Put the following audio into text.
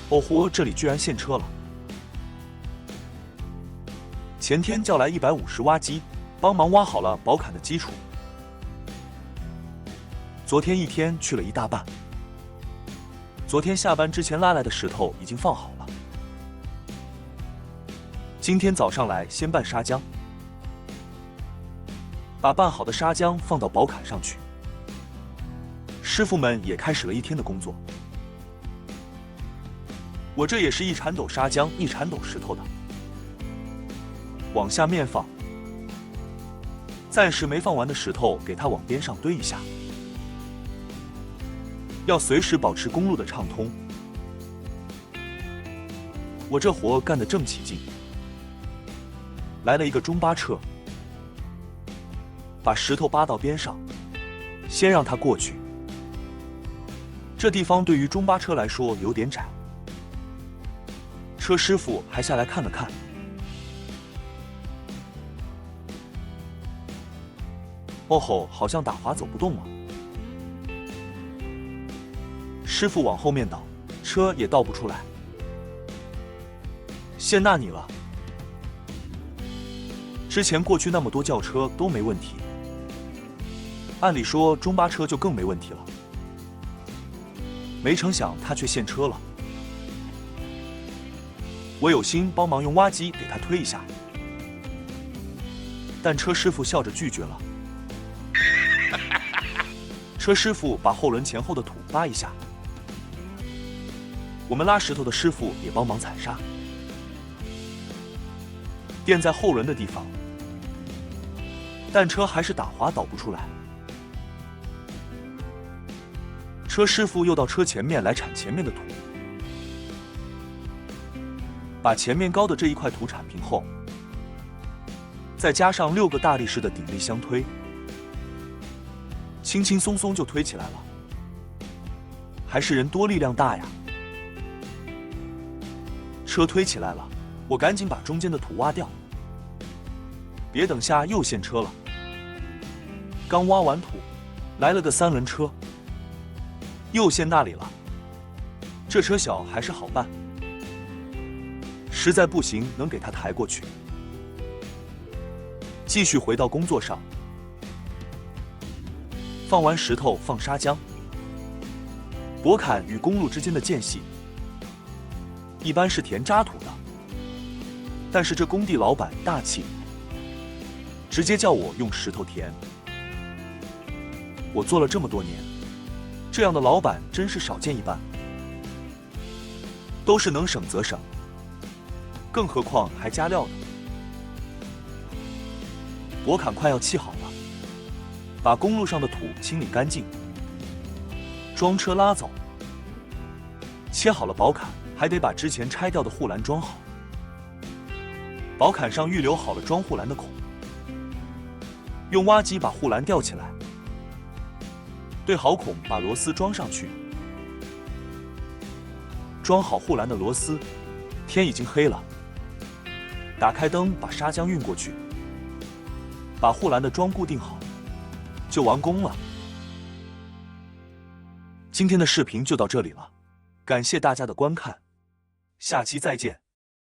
哦豁，这里居然限车了！前天叫来150挖机，帮忙挖好了宝坎的基础。昨天一天去了一大半。昨天下班之前拉来的石头已经放好了。今天早上来先拌砂浆，把拌好的砂浆放到宝坎上去。师傅们也开始了一天的工作。我这也是一铲斗砂浆，一铲斗石头的，往下面放。暂时没放完的石头，给它往边上堆一下，要随时保持公路的畅通。我这活干得正起劲，来了一个中巴车，把石头扒到边上，先让它过去。这地方对于中巴车来说有点窄。车师傅还下来看了看，哦吼，好像打滑走不动了。师傅往后面倒，车也倒不出来。谢纳你了，之前过去那么多轿车都没问题，按理说中巴车就更没问题了，没成想他却限车了。我有心帮忙用挖机给他推一下，但车师傅笑着拒绝了。车师傅把后轮前后的土扒一下，我们拉石头的师傅也帮忙踩沙，垫在后轮的地方，但车还是打滑倒不出来。车师傅又到车前面来铲前面的土，把前面高的这一块土铲平后，再加上6个大力士的鼎力相推，轻轻松松就推起来了。还是人多力量大呀！车推起来了，我赶紧把中间的土挖掉，别等下又限车了。刚挖完土，来了个3轮车，又限那里了。这车小还是好办，实在不行能给他抬过去。继续回到工作上，放完石头放砂浆。博坎与公路之间的间隙一般是填渣土的，但是这工地老板大气，直接叫我用石头填。我做了这么多年，这样的老板真是少见一斑，都是能省则省，更何况还加料的。博坎快要砌好了，把公路上的土清理干净，装车拉走。切好了宝坎，还得把之前拆掉的护栏装好。宝坎上预留好了装护栏的孔，用挖机把护栏吊起来，对好孔把螺丝装上去。装好护栏的螺丝，天已经黑了，打开灯把砂浆运过去，把护栏的桩固定好，就完工了。今天的视频就到这里了，感谢大家的观看，下期再见。